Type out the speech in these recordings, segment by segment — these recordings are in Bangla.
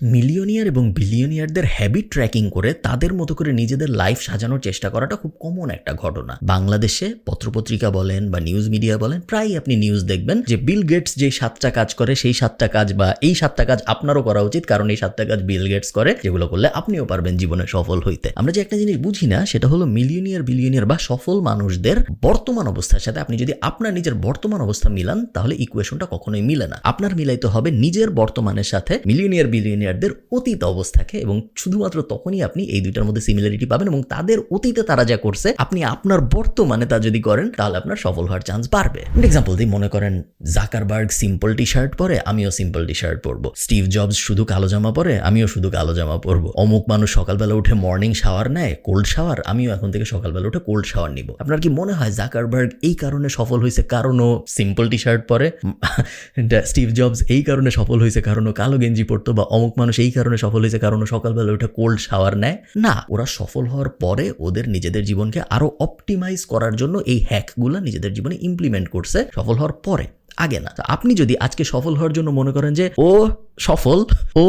মিলিয়নিয়ার এবং বিলিয়নিয়ারদের হ্যাবিট ট্র্যাকিং করে তাদের মতো করে নিজেদের লাইফ সাজানোর চেষ্টা করাটা খুব কমন একটা ঘটনা। বাংলাদেশে পত্রপত্রিকা বলেন বা নিউজ মিডিয়া বলেন, প্রায় আপনি নিউজ দেখবেন যে বিল গেটস যেই 7টা কাজ করে সেই 7টা কাজ বা এই 7টা কাজ আপনারও করা উচিত, কারণ এই 7টা কাজ বিল গেটস করে, যেগুলো করলে আপনিও পারবেন জীবনে সফল হইতে। আমরা যে একটা জিনিস বুঝি না সেটা হলো মিলিয়নিয়ার বিলিয়নিয়ার বা সফল মানুষদের বর্তমান অবস্থার সাথে আপনি যদি আপনার নিজের বর্তমান অবস্থা মিলান তাহলে ইকুয়েশনটা কখনোই মিলে না। আপনার মিলাইতে হবে নিজের বর্তমানের সাথে মিলিয়নিয়ার বিলিয়নিয়ারদের অতীত অবস্থাকে, এবং শুধুমাত্র তখনই আপনি এই দুইটার মধ্যে সিমিলারিটি পাবেন এবং তাদের অতীতে তারা যা করছে আপনি আপনার বর্তমানে তা যদি করেন তাহলে আপনার সফল হওয়ার চান্স বাড়বে। এক্সাম্পল দিই, মনে করেন জাকারবার্গ সিম্পল টি শার্ট পরে, আমিও সিম্পল টি শার্ট পরবো। স্টিভ জবস শুধু কালো জামা পরে, আমিও শুধু কালো জামা পরবো। অমুক মানুষ সকালবেলা উঠে মর্নিং শাওয়ার নেয়, কোল্ড শাওয়ার, আমিও এখন থেকে সকালবেলা উঠে কোল্ড শাওয়ার নিব। আপনার কি মনে হয় জাকারবার্গ এই কারণে সফল হয়েছে কারণ ও সিম্পল টি শার্ট পরে? স্টিভ জবস এই কারণে সফল হয়েছে কারণ ও কালো গেঞ্জি পরতো? বা অমুক মানুষ এই কারণে সফল হয়েছে কারণ ও সকালবেলা উঠে কোল্ড শাওয়ার নেয়? না, ওরা সফল হওয়ার পরে ওদের নিজেদের জীবনকে আরো অপটিমাইজ করার জন্য এই হ্যাকগুলো নিজেদের জীবনে ইমপ্লিমেন্ট করছে সফল হওয়ার পরে, আগে না। আপনি যদি আজকে সফল হওয়ার জন্য মনে করেন যে ও সফল, ও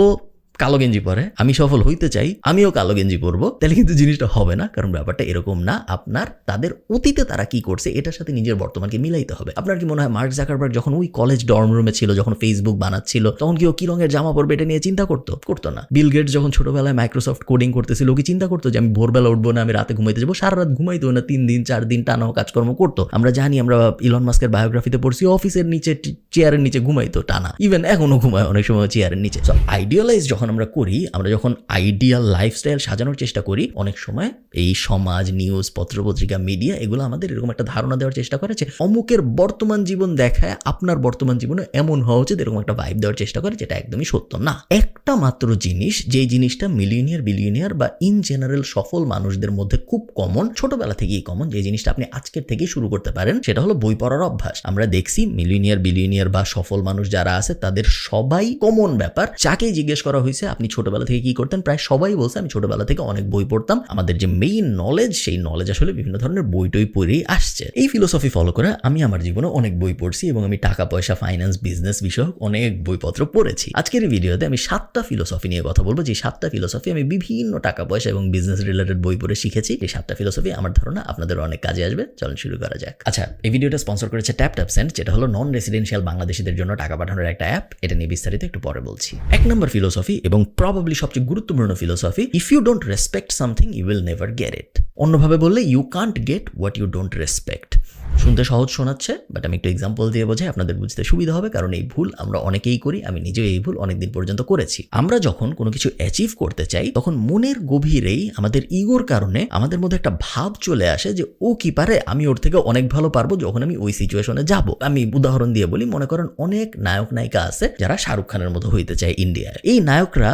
কালো গেঞ্জি পরে, আমি সফল হইতে চাই, আমিও কালো গেঞ্জি পরবো, তাহলে কিন্তু জিনিসটা হবে না। কারণ ব্যাপারটা এরকম না। আপনার তাদের অতীতে তারা কি করছে এটার সাথে নিজের বর্তমানকে মিলাইতে হবে। আপনার কি মনে হয় মার্ক জাকারবার্গ যখন ওই কলেজ ডর্ম রুমে ছিল, যখন ফেসবুক বানাচ্ছিল, তখন কি ও কি রঙের জামা পরবে এটা নিয়ে চিন্তা করতো না? বিল গেটস যখন ছোটবেলায় মাইক্রোসফট কোডিং করতেছিল ও কি চিন্তা করতো যে আমি ভোরবেলা উঠবো না, আমি রাতে ঘুমাইতে যাবো? সারা রাত ঘুমাইতো না, 3 দিন 4 দিন টানাও কাজকর্ম করতো। আমরা জানি, আমরা ইলন মাস্কের বায়োগ্রাফিতে পড়ছি অফিসের নিচে চেয়ারের নিচে ঘুমাইতো টানা, ইভেন এখনো ঘুমায় অনেক সময় চেয়ারের নিচে। সো আইডিয়ালাইজ যখন আমরা করি, আমরা যখন আইডিয়াল লাইফস্টাইল সাজানোর চেষ্টা করি, অনেক সময় এই সমাজ, নিউজ, পত্রপত্রিকা, মিডিয়া এগুলো আমাদের এরকম একটা ধারণা দেওয়ার চেষ্টা করে যে অমুকের বর্তমান জীবন দেখায় আপনার বর্তমান জীবনে এমন হওয়া উচিত, এরকম একটা ভাইব দেওয়ার চেষ্টা করে, যেটা একদমই সত্য না। একটা মাত্র জিনিস, যে জিনিসটা মিলিয়নিয়ার বিলিয়নিয়ার বা ইন জেনারেল সফল মানুষদের মধ্যে খুব কমন, ছোটবেলা থেকেই কমন, যে জিনিসটা আপনি আজকের থেকেই শুরু করতে পারেন, সেটা হলো বই পড়ার অভ্যাস। আমরা দেখছি মিলিয়নিয়ার বিলিয়নিয়ার বা সফল মানুষ যারা আছে তাদের সবাই কমন ব্যাপার, যাকেই জিজ্ঞেস করা হয়েছে আপনি ছোটবেলা থেকে কি করতেন, প্রায় সবাই বলছে আমি ছোটবেলা থেকে অনেক বই পড়তাম। আমাদের যে মেইন নলেজ, সেই নলেজ আসলে বিভিন্ন ধরনের বই টই পড়েই আসছে। এই ফিলোসফি ফলো করে আমি আমার জীবনে অনেক বই পড়ছি এবং আমি টাকা পয়সা, ফাইন্যান্স, বিজনেস বিষয়ক অনেক বইপত্র পড়েছি। আজকের এই ভিডিওতে আমি 7টা ফিলোসফি নিয়ে কথা বলবো, যে 7টা ফিলোসফি আমি বিভিন্ন টাকা পয়সা এবং বিজনেস রিলেটেড বই পড়ে শিখেছি। এই 7টা ফিলোসফি আমার ধারণা আপনাদের অনেক কাজে আসবে। চলুন শুরু করা যাক। আচ্ছা, এই ভিডিওটা স্পন্সর করেছে TapTapSend, যেটা হলো নন রেসিডেন্সিয়াল বাংলাদেশিদের জন্য টাকা পাঠানোর একটা অ্যাপ। এটা নিয়ে বিস্তারিত একটু পরে বলছি। 1 নম্বর ফিলোসফি এবং প্রবাবলি সবচেয়ে গুরুত্বপূর্ণ philosophy, if you don't respect something you will never get it. অন্যভাবে বললে, you can't get what you don't respect. শুনতে সহজ শোনাচ্ছে, বাট আমি একটু এক্সাম্পল দিয়ে বোঝাই, আপনাদের বুঝতে সুবিধা হবে। কারণ এই ভুল আমরা অনেকেই করি, আমি নিজেও এই ভুল অনেকদিন পর্যন্ত করেছি। আমরা যখন কোনো কিছু অ্যাচিভ করতে চাই তখন মনের গভীরেই আমাদের ইগোর কারণে আমাদের মধ্যে একটা ভাব চলে আসে যে ও কি পারে, আমি ওর থেকে অনেক ভালো পারবো যখন আমি ওই সিচুয়েশনে যাব। আমি উদাহরণ দিয়ে বলি, মনে করেন অনেক নায়ক নায়িকা আছে যারা শাহরুখ খানের মতো হইতে চায় ইন্ডিয়ায়। এই নায়করা,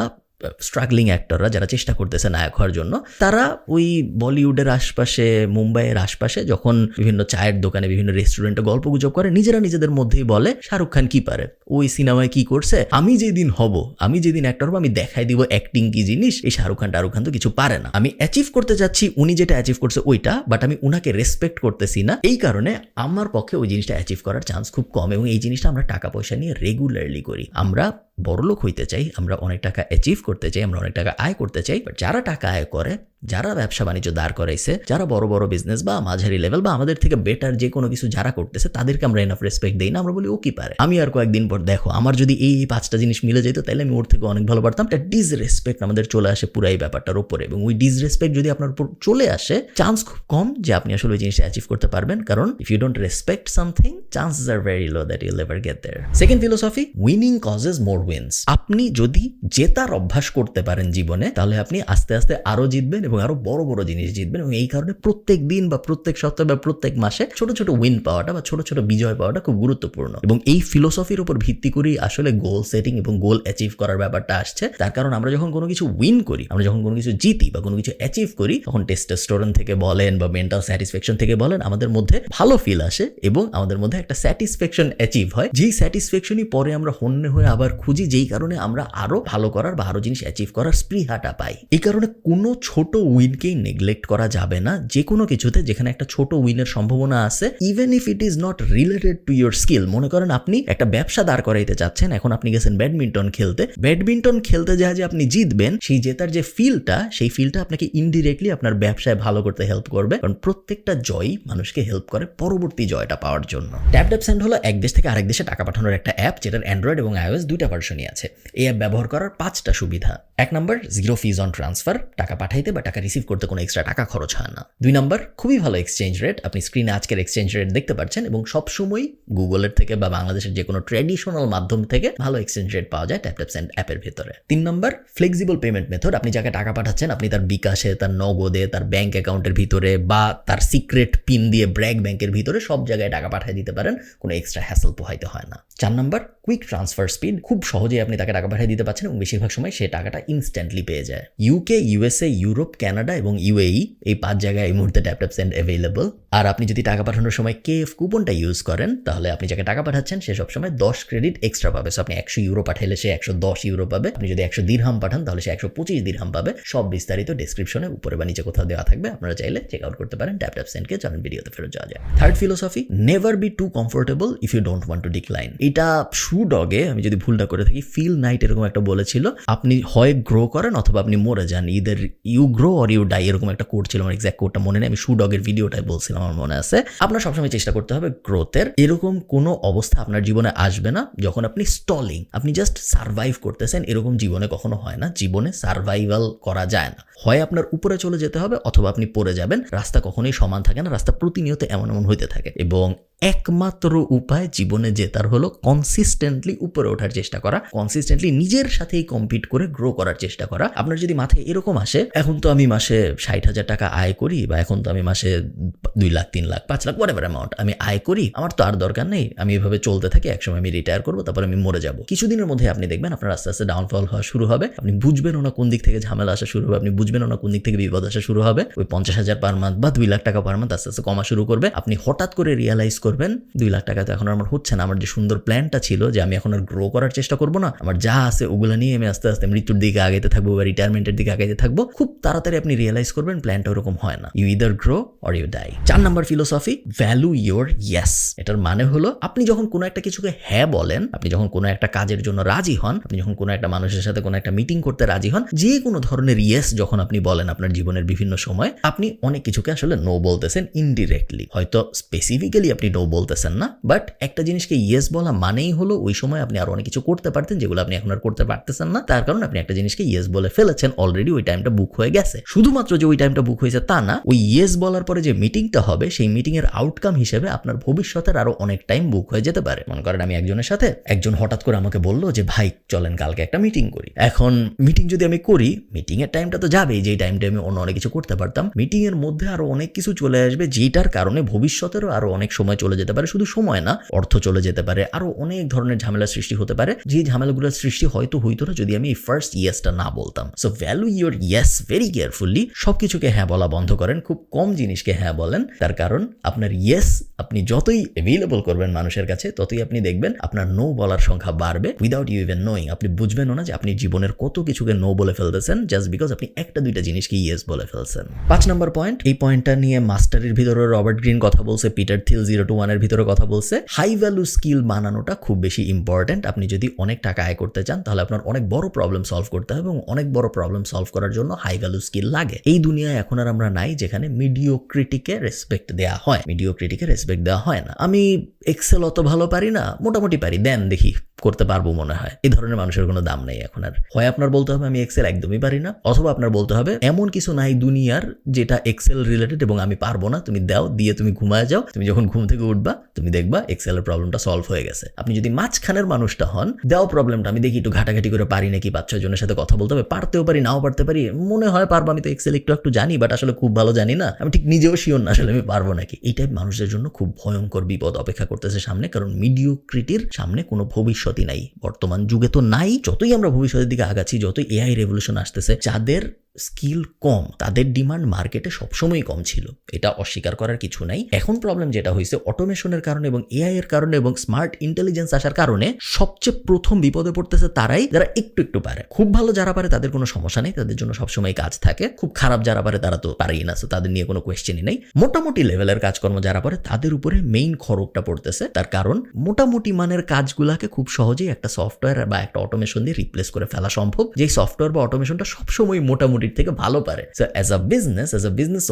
স্ট্রাগলিং অ্যাক্টররা যারা চেষ্টা করতেছে নায়ক হওয়ার জন্য, তারা ওই বলিউডের আশপাশে, মুম্বাইয়ের আশপাশে যখন বিভিন্ন চায়ের দোকানে, বিভিন্ন রেস্টুরেন্টে গল্প গুজব করে, নিজেরা নিজেদের মধ্যেই বলে শাহরুখ খান কি পারে, ওই সিনেমায় কি করছে, আমি যেদিন হব, আমি যেদিন অ্যাক্টর হবো, আমি দেখাই দিব অ্যাক্টিং কি জিনিস, এই শাহরুখ খান তো কিছু পারে না। আমি অ্যাচিভ করতে যাচ্ছি উনি যেটা অ্যাচিভ করছে ওইটা, বাট আমি উনাকে রেসপেক্ট করতেছি না। এই কারণে আমার পক্ষে ওই জিনিসটা অ্যাচিভ করার চান্স খুব কম। এবং এই জিনিসটা আমরা টাকা পয়সা নিয়ে রেগুলারলি করি। আমরা বড়লোক হইতে চাই, আমরা অনেক টাকা অ্যাচিভ করতে চাই, আমরা অনেক টাকা আয় করতে চাই, বাট যারা টাকা আয় করে, যারা ব্যবসা বাণিজ্য দাঁড় করাইছে, যারা বড় বড় বিজনেস বা মাঝারি লেভেল বা আমাদের থেকে বেটার যে কোনো কিছু যারা করতেছে, তাদেরকে আমরা এনাফ রেসপেক্ট দেই না। আমরা বলি ও কি পারে, আমি আর কয়েকদিন পর দেখো আমার যদি এই 5টা জিনিস মিলে যেত তাহলে আমি ওর থেকে অনেক ভালো পারতাম। একটা ডিসরেসপেক্ট আমাদের চলে আসে পুরো এই ব্যাপারটার উপরে, এবং ওই ডিসরেসপেক্ট যদি আপনার উপর চলে আসে, চান্স খুব কম যে আপনি আসলে ওই জিনিসটা অ্যাচিভ করতে পারবেন। কারণ if you don't respect something, chances are very low that you'll ever get there. Second philosophy, winning causes more wins. আপনি যদি জেতার অভ্যাস করতে পারেন জীবনে, তাহলে আপনি আস্তে আস্তে আরো জিতবেন এবং আরো বড় বড় জিনিস জিতবেন। এবং এই কারণে প্রত্যেক দিন বা প্রত্যেক সপ্তাহে বা প্রত্যেক মাসে ছোট ছোট উইন পাওয়াটা বা ছোট ছোট বিজয় পাওয়াটা খুব গুরুত্বপূর্ণ। এবং এই ফিলোসফির উপর ভিত্তি করেই আসলে গোল সেটিং এবং গোল অ্যাচিভ করার ব্যাপারটা আসছে। তার কারণ আমরা যখন কোনো কিছু উইন করি, আমরা যখন কোনো কিছু জিতি বা কোনো কিছু অ্যাচিভ করি, তখন টেস্টোস্টেরন থেকে বলেন বা মেন্টাল স্যাটিসফ্যাকশন থেকে বলেন, আমাদের মধ্যে ভালো ফিল আসে এবং আমাদের মধ্যে একটা স্যাটিসফ্যাকশন অ্যাচিভ হয়। যেই স্যাটিসফ্যাকশনই পরে আমরা হন্যে হয়ে আবার খুঁজি, যেই কারণে আমরা আরো ভালো করার বা আরো জিনিস অ্যাচিভ করার স্পৃহাটা পাই। এই কারণে কোনো ছোট উইনকেই নেগলেক্ট করা যাবে না যে কোনো কিছুতে যেখানে একটা ছোট উইনের সম্ভাবনা আছে, even if it is not related to your skill. মনে করেন আপনি একটা ব্যবসা দাঁড় করাইতে চাচ্ছেন, এখন আপনি গেছেন ব্যাডমিন্টন খেলতে যা যে আপনি জিতবেন, সেই জেতার যে সেই ফিলটা আপনাকে ইনডিরেক্টলি আপনার ব্যবসায় ভালো করতে হেল্প করবে, কারণ প্রত্যেকটা জয়ই মানুষকে হেল্প করে পরবর্তী জয়টা পাওয়ার জন্য। ট্যাপ হলো এক দেশ থেকে আরেক দেশে টাকা পাঠানোর একটা অ্যাপ, যেটার অ্যান্ড্রয়েড এবং iOS দুইটা ভার্সনই আছে। এই অ্যাপ ব্যবহার করার 5টা সুবিধা। 1 নম্বর, 0 ফিজ অন ট্রান্সফার, টাকা পাঠাইতে বা টাকা রিসিভ করতে কোনো এক্সট্রা টাকা খরচ হয় না। 2 নম্বর, খুবই ভালো এক্সচেঞ্জ রেট, আপনি স্ক্রিনে আজকের এক্সচেঞ্জ রেট দেখতে পাচ্ছেন, এবং সবসময় গুগলের থেকে বা বাংলাদেশের যে কোনো ট্র্যাডিশনাল মাধ্যম থেকে ভালো এক্সচেঞ্জ রেট পাওয়া যায় ট্যাপ অ্যাপের ভেতরে। 3 নম্বর, ফ্লেক্সিবল পেমেন্ট মেথড, আপনি যাকে টাকা পাঠাচ্ছেন আপনি তার বিকাশে, তার নগদে, তার ব্যাংক অ্যাকাউন্টের ভিতরে বা তার সিক্রেট পিন দিয়ে ব্র্যাক ব্যাংকের ভিতরে সব জায়গায় টাকা পাঠিয়ে দিতে পারেন, কোনো এক্সট্রা হ্যাসেল পোহাইতে হয় না। 4 নম্বর, কুইক ট্রান্সফার স্পিড, খুব সহজেই আপনি তাকে টাকা পাঠিয়ে দিতে পারছেন এবং বেশিরভাগ সময় সে টাকাটা ইনস্ট্যান্টলি পেয়ে যায়। UK, USA, ইউরোপ, কানাডা এবং UAE এই 5 জায়গায় এই মুহূর্তে ট্যাপ সেন্ড অ্যাভেলেবল। আর আপনি যদি টাকা পাঠানোর সময় KF কুপনটা ইউজ করেন, তাহলে আপনি যাকে টাকা পাঠাচ্ছেন সে সবসময় 10 ক্রেডিট এক্সট্রা পাবে। সো আপনি 100 ইউরো পাঠাইলে সে 110 ইউরো পাবে, আপনি যদি 100 দিরহাম পাঠান তাহলে সে 125 দিরহাম পাবে। সব বিস্তারিত ডেসক্রিপশনে উপরে বা নিচে কোথাও দেওয়া থাকবে, আপনারা চাইলে চেক আউট করতে পারেন ট্যাপ সেন্ডকে। চলেন ভিডিওতে ফেরত যাওয়া যায়। 3rd philosophy, never be too comfortable if you don't want to decline. এটা ডগে আমি যদি ভুলটা করে থাকি, ফিল নাইট এরকম একটা বলেছিল, আপনি হয় গ্রো করেন অথবা আপনি মরে যান, either you grow or you die, এরকম একটা কোড ছিল, আমার এক্সাক্ট কোডটা মনে নেই, আমি ডগের ভিডিওটাই বলছিলাম, আমার মনে আছে। আপনার সবসময় চেষ্টা করতে হবে গ্রোথের। এরকম কোনো অবস্থা আপনার জীবনে আসবে না যখন আপনি স্টলিং, আপনি জাস্ট সার্ভাইভ করতেছেন, এরকম জীবনে কখনো হয় না। জীবনে সার্ভাইভাল করা যায় না, হয় আপনার উপরে চলে যেতে হবে অথবা আপনি পড়ে যাবেন। রাস্তা কখনোই সমান থাকে না, রাস্তা প্রতিনিয়ত এমন হইতে থাকে, এবং একমাত্র উপায় জীবনে জেতার হলো কনসিস্টেন্টলি উপরে ওঠার চেষ্টা করা, কনসিস্টেন্টলি নিজের সাথেই কম্পিট করে গ্রো করার চেষ্টা করা। আপনার যদি মাথায় এরকম আসে, এখন তো আমি মাসে 60,000 টাকা আয় করি, বা এখন তো আমি মাসে 2 লাখ 3 লাখ 5 লাখ হোয়াটএভার অ্যামাউন্ট আমি আয় করি, আমার তো আর দরকার নেই, আমি এভাবে চলতে থাকি, একসময় আমি রিটায়ার করবো, তারপর আমি মরে যাবো। কিছুদিনের মধ্যে আপনি দেখবেন আপনার আস্তে আস্তে ডাউনফল হওয়া শুরু হবে, আপনি বুঝবেনও না কোন দিক থেকে ঝামেলা আসা শুরু হবে, আপনি বুঝবেনও না কোন দিক থেকে বিপদ আসা শুরু হবে। ওই 50,000 পার মান্থ বা 2 লাখ টাকা পার মান্থ আস্তে আস্তে কমা শুরু করবে। আপনি হঠাৎ করে রিয়ালাইজ করবেন 2 লাখ টাকা তো এখন আমার হচ্ছে না, আমার যে সুন্দর প্ল্যানটা ছিল যে আমি এখন আর গ্রো করার চেষ্টা করবো না, আমার যা আছে ওগুলো নিয়ে আমি আস্তে আস্তে মৃত্যুর দিকে আগাইতে থাকবো বা রিটায়ারমেন্টের দিকে আগাইতে থাকবো। খুব তাড়াতাড়ি আপনি রিয়েলাইজ করবেন প্ল্যানটা ওরকম হয় না। You either grow or you die. 4 নম্বর ফিলোসফি, ভ্যালু ইয়োর ইয়েস। এটার মানে হলো আপনি যখন কোনো একটা কিছুকে হ্যাঁ বলেন, আপনি যখন কোনো একটা কাজের জন্য রাজি হন, আপনি যখন কোনো একটা মানুষের সাথে কোনো একটা মিটিং করতে রাজি হন, যে কোনো ধরনের ইয়েস যখন আপনি বলেন আপনার জীবনের বিভিন্ন সময়, আপনি অনেক কিছুকে আসলে নো বলতেছেন ইনডিরেক্টলি। হয়তো স্পেসিফিক্যালি আপনি নো বলতেছেন না, বাট একটা জিনিসকে ইয়েস বলা মানেই হলো ওই সময় আপনি আরো অনেক কিছু করতে পারতেন যেগুলো আপনি এখন আর করতে পারতেছেন না, তার কারণ আপনি একটা জিনিসকে ইয়েস বলে ফেলেছেন, অলরেডি ওই টাইমটা বুক হয়ে গেছে। শুধুমাত্র যে ওই টাইমটা বুক হয়েছে তা না, ওই ইয়েস বলার পরে যে মিটিংটা হবে সেই মিটিং এর আউটকাম হিসেবে আপনার ভবিষ্যতের আরো অনেক টাইম বুক হয়ে যেতে পারে। মনে করেন আমি একজনের সাথে, একজন হঠাৎ করে আমাকে বললো যে ভাই চলেন কালকে একটা মিটিং করি। এখন মিটিং যদি আমি করি, মিটিং এর টাইমটা তো যাবেই, যেই টাইমটা আমি অন্য অনেক কিছু করতে পারতাম, মিটিং এর মধ্যে আরো অনেক কিছু চলে আসবে যেটার কারণে ভবিষ্যতেরও আরো অনেক সময় চলে যেতে পারে। শুধু সময় না, অর্থ চলে যেতে পারে, আরো অনেক ধরনের ঝামেলার সৃষ্টি হতে পারে, যে ঝামেলাগুলোর সৃষ্টি হয়তো হইতো না যদি আমি ফার্স্ট ইয়েসটা না বলতাম। So value your yes very carefully. সবকিছুকে হ্যাঁ বলা বন্ধ করেন, খুব কম জিনিসকে হ্যাঁ বলেন, তার কারণ আপনার ইয়েস আপনি যতই অ্যাভেলেবল করবেন মানুষের কাছে, ততই আপনি দেখবেন আপনার নো বলার সংখ্যা বাড়বে উইদাউট ইউ ইভেন নোয়িং। আপনি বুঝবেনও না যে আপনি জীবনের কত কিছুকে নো বলে ফেলতেছেন জাস্ট বিকজ আপনি একটা দুইটা জিনিসকে ইয়েস বলে ফেলছেন। 5 নম্বর পয়েন্ট, এই পয়েন্টটা নিয়ে মাস্টারের ভিতরে রবার্ট গ্রিন কথা বলছে, পিটার থিল 0 to 1 এর ভিতরে কথা বলছে। হাই ভ্যালু স্কিল বানানোটা খুব বেশি ইম্পর্টেন্ট। আপনি যদি অনেক টাকা আয় করতে চান তাহলে আপনার অনেক বড় প্রবলেম সলভ করতে হবে, এবং অনেক বড় প্রবলেম সলভ করার জন্য হাই ভ্যালু স্কিল লাগে। এই দুনিয়ায় এখন আর আমরা নাই যেখানে মিডিওক্রিটিকে রেসপেক্ট দেওয়া হয়, মিডিওক্রিটিকে রেসপেক্ট দেওয়া হয় না। আমি এক্সেল অত ভালো পারি না, মোটামুটি পারি, দেন দেখি করতে পারবো মনে হয়, এই ধরনের মানুষের কোনো দাম নেই এখন আর। হয় আপনার বলতে হবে আমি এক্সেল একদমই পারি না, অথবা আপনার বলতে হবে এমন কিছু নাই দুনিয়ার যেটা এক্সেল রিলেটেড এবং আমি পারবো না, তুমি দাও, দিয়ে তুমি ঘুমায় যাও, তুমি যখন ঘুম থেকে উঠবা তুমি দেখবা এক্সেলের প্রবলেমটা সলভ হয়ে গেছে। আপনি যদি মাঝখানের মানুষটা হন, দাও প্রবলেমটা, আমি দেখি একটু ঘাটাঘাটি করে পারি নাকি, 5-6 জনের সাথে কথা বলতে হবে, পারতেও পারি নাও পারতে পারি, মনে হয় পারবো, আমি তো এক্সেল একটু জানি বাট আসলে খুব ভালো জানি না, আমি ঠিক নিজেও শিওর না আসলে আমি পারবো নাকি। এই টাইপ মানুষের জন্য খুব ভয়ঙ্কর বিপদ অপেক্ষা করতেছে সামনে, কারণ মিডিওক্রিটির সামনে কোনো ভবিষ্যৎই নাই। বর্তমান যুগে তো নাই, যতই আমরা ভবিষ্যতের দিকে আগাচ্ছি, যতই এআই রেভলিউশন আসতেছে, যাদের স্কিল কম, তাদের ডিমান্ড মার্কেটে সবসময় কম ছিল, এটা অস্বীকার করার কিছু নাই। এখন প্রবলেম যেটা হয়েছে অটোমেশনের কারণে এবং এআই এর কারণে এবং স্মার্ট ইন্টেলিজেন্স আসার কারণে সবচেয়ে প্রথম বিপদে পড়তেছে তারাই যারা একটু পারে। খুব ভালো যারা পারে তাদের কোনো সমস্যা নেই, তাদের জন্য সবসময় কাজ থাকে। খুব খারাপ যারা পারে তারা তো পারেই না, তাদের নিয়ে কোনো কোয়েশ্চেনই নেই। মোটামুটি লেভেলের কাজকর্ম যারা পারে তাদের উপরে মেইন খরচটা পড়তেছে, তার কারণ মোটামুটি মানের কাজগুলাকে খুব সহজেই একটা সফটওয়্যার বা একটা অটোমেশন দিয়ে রিপ্লেস করে ফেলা সম্ভব, যে সফটওয়্যার বা অটোমেশনটা সবসময় মোটামুটির থেকে ভালো পারে। সো অ্যাজ আ বিজনেস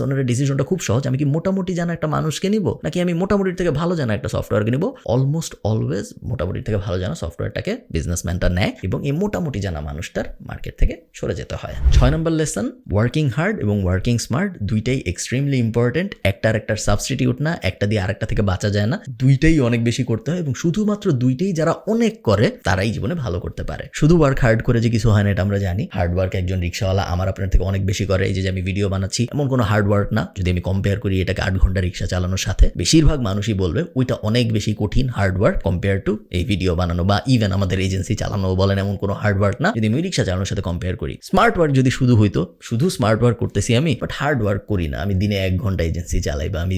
ওনারের ডিসিশনটা খুব সহজ। আমি কি মোটামুটি জানা একটা মানুষকে নিব, নাকি আমি মোটামুটির থেকে ভালো জানা একটা সফটওয়্যারকে নিব? অলমোস্ট অলওয়েজ মোটামুটির থেকে ভালো জানা সফটওয়্যারটাকে বিজনেসম্যানটা নেয় এবং এই মোটামুটি জানা মানুষটার মার্কেট থেকে সরে যেতে হয়। 6 নম্বর লেসন, ওয়ার্কিং হার্ড এবং ওয়ার্কিং স্মার্ট দুইটাই এক্সট্রিমলি ইম্পর্টেন্ট। একটার সাবস্টিটিউট না, একটা দিয়ে আরেকটা থেকে বাঁচা যায় না, দুইটাই অনেক বেশি করতে হয় এবং শুধুমাত্র দুইটাই যারা অনেক করে তারাই জীবনে ভালো করতে পারে। শুধু ওয়ার্ক হার্ড করে যে কিছু হয় না, এটা আমরা জানি। হার্ড ওয়ার্ক একজন রিক্সাওয়ালা আমার আপনার থেকে অনেক বেশি করে। এই যে আমি ভিডিও বানাচ্ছি, এমন কোনো হার্ড ওয়ার্ক না। যদি আমি কম্পেয়ার করি এটাকে 8 ঘন্টা রিক্সা চালানোর সাথে, বেশিরভাগ মানুষই বলবে ওইটা অনেক বেশি কঠিন হার্ড ওয়ার্ক কম্পেয়ার টু এই ভিডিও বানানো বা ইভেন আমাদের এজেন্সি চালানো বলেন, এমন কোনো হার্ড ওয়ার্ক না যদি আমি রিক্সা চালানোর সাথে কম্পেয়ার করি। স্মার্ট ওয়ার্ক যদি শুধু হইতো, শুধু স্মার্ট ওয়ার্ক করতেছি আমি, বাট হার্ড ওয়ার্ক করি না। আমি দিনে 1 ঘন্টা এজেন্সি চালাই বা আমি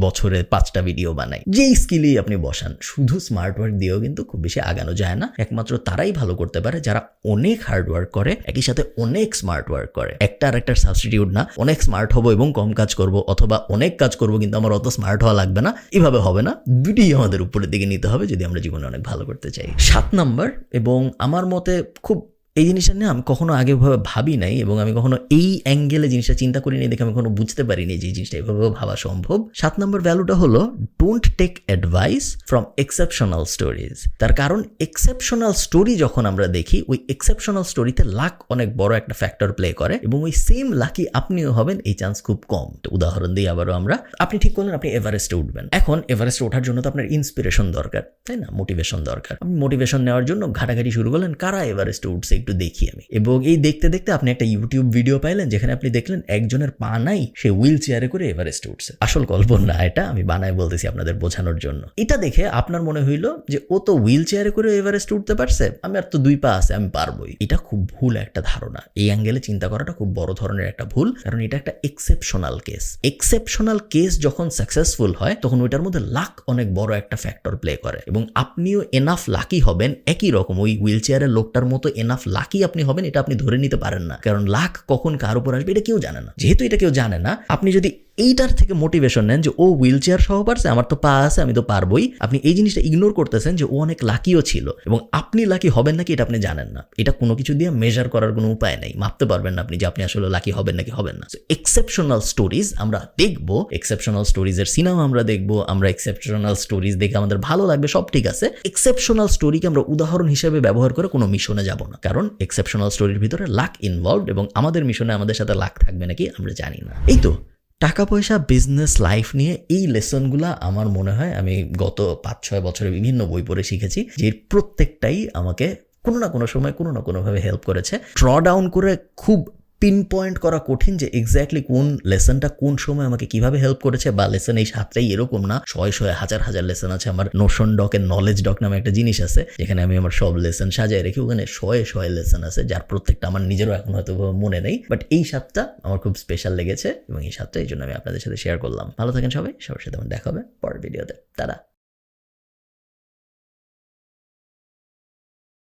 বছরে 5টা ভিডিও বানাই। যেই স্কিলেই আপনি বসান, শুধু স্মার্ট ওয়ার্ক দিয়েও কিন্তু খুব বেশি আগানো যায় না। একমাত্র তারাই ভালো করতে পারে যারা অনেক হার্ড ওয়ার্ক করে, একই সাথে অনেক স্মার্ট ওয়ার্ক করে। একটার সাবস্টিটিউট না। অনেক স্মার্ট হবো এবং কম কাজ করব, অথবা অনেক কাজ করব কিন্তু আমার অত স্মার্ট হওয়া লাগবে না, এভাবে হবে না। দুটোই আমাদের উপরের দিকে নিতে হবে যদি আমরা জীবনে অনেক ভালো করতে চাই। 7 নম্বর, এবং আমার মতে খুব এই জিনিসটা নিয়ে আমি কখনো আগে ভাবি নাই এবং আমি কখনো এই অ্যাঙ্গেলে জিনিসটা চিন্তা করিনি দেখে আমি কখনো বুঝতে পারিনি যে এই জিনিসটা এভাবে ভাবা সম্ভব। 7 নম্বর ভ্যালুটা হলো don't take advice from exceptional stories. তার কারণ এক্সেপশনাল স্টোরি যখন আমরা দেখি, ওই এক্সেপশনাল স্টোরিতে লাক অনেক বড় একটা ফ্যাক্টর প্লে করে এবং ওই সেম লাকি আপনিও হবেন এই চান্স খুব কম। উদাহরণ দিই আবারও আমরা, আপনি ঠিক করলেন আপনি এভারেস্টে উঠবেন। এখন এভারেস্টে ওঠার জন্য তো আপনার ইন্সপিরেশন দরকার, তাই না? মোটিভেশন দরকার। আপনি মোটিভেশন নেওয়ার জন্য ঘাটাঘাটি শুরু করলেন, কারা এভারেস্টে উঠছে একটু দেখি আমি। এবং এই দেখতে দেখতে আপনি একটা ইউটিউব ভিডিও পাইলেন যেখানে আপনি দেখলেন একজনের পা নাই, সে হুইল চেয়ারে করে এভারেস্টে উঠছে। আসল গল্প না এটা, আমি বানায় বলতেছি আপনাদের বোঝানোর জন্য। এটা দেখে আপনার মনে হইলো যে ও তো হুইল চেয়ারে করে এভারেস্টে উঠতে পারছে, আমি আর তো 2 পা আছে, আমি পারবোই। এটা খুব ভুল একটা ধারণা। এই অ্যাঙ্গেলে চিন্তা করাটা খুব বড় ধরনের একটা ভুল, কারণ এটা একটা এক্সেপশনাল কেস। এক্সেপশনাল কেস যখন সাকসেসফুল হয় তখন ওইটার মধ্যে লাক অনেক বড় একটা ফ্যাক্টর প্লে করে এবং আপনিও এনাফ লাকি হবেন, একই রকম ওই হুইল চেয়ারের লোকটার মতো এনাফ লাকি আপনি হবেন, এটা আপনি ধরে নিতে পারেন না। কারণ লাক কখন কার উপর আসবে এটা কেউ জানে না। যেহেতু এটা কেউ জানে না, আপনি যদি এইটার থেকে মোটিভেশন নেন যে ও হুইল চেয়ার সহ পারছে, আমার তো পা আছে, আমি তো পারবোই, আপনি এই জিনিসটা ইগনোর করতেছেন যে ও অনেক লাকিও ছিল এবং আপনি লাকি হবেন নাকি এটা আপনি জানেন না। এটা কোনো কিছু দিয়ে মেজার করার কোনো উপায় নেই, মাপতে পারবেন না আপনি যে আপনি আসলে লাকি হবেন নাকি হবেন না। এক্সেপশনাল স্টোরিজ আমরা দেখবো, এক্সেপশনাল স্টোরিজের সিনেমা আমরা দেখবো, আমরা এক্সেপশনাল স্টোরিজ দেখে আমাদের ভালো লাগবে, সব ঠিক আছে। এক্সেপশনাল স্টোরিকে আমরা উদাহরণ হিসেবে ব্যবহার করে কোনো মিশনে যাব না, কারণ এক্সেপশনাল স্টোরির ভিতরে লাক ইনভলভড এবং আমাদের মিশনে আমাদের সাথে লাক থাকবে নাকি আমরা জানি না। এই তো টাকা পয়সা, বিজনেস, লাইফ নিয়ে এই লেসনগুলো আমার মনে হয় আমি গত 5-6 বছরে বিভিন্ন বই পড়ে শিখেছি যে প্রত্যেকটাই আমাকে কোনো না কোনো সময় কোনো না কোনোভাবে হেল্প করেছে। ড্র ডাউন করে খুব পিন পয়েন্ট করা কঠিন যে এক্স্যাক্টলি কোন লেসনটা কোন সময় আমাকে কিভাবে হেল্প করেছে, বা লেসন এই 7টাই এরকম না, 100 হাজার লেসন আছে। আমার নোশন ডকের নলেজ ডক নামে একটা জিনিস আছে যেখানে আমি আমার সব লেসন সাজায় রেখে, ওখানে 100 লেসন আছে যার প্রত্যেকটা আমার নিজেরও এখন হয়তো মনে নেই, বাট এই 7টা আমার খুব স্পেশাল লেগেছে এবং এই 7টা এই জন্য আমি আপনাদের সাথে শেয়ার করলাম। ভালো থাকেন সবাই, সবার সাথে আমার দেখা হবে পরের ভিডিওতে। তারা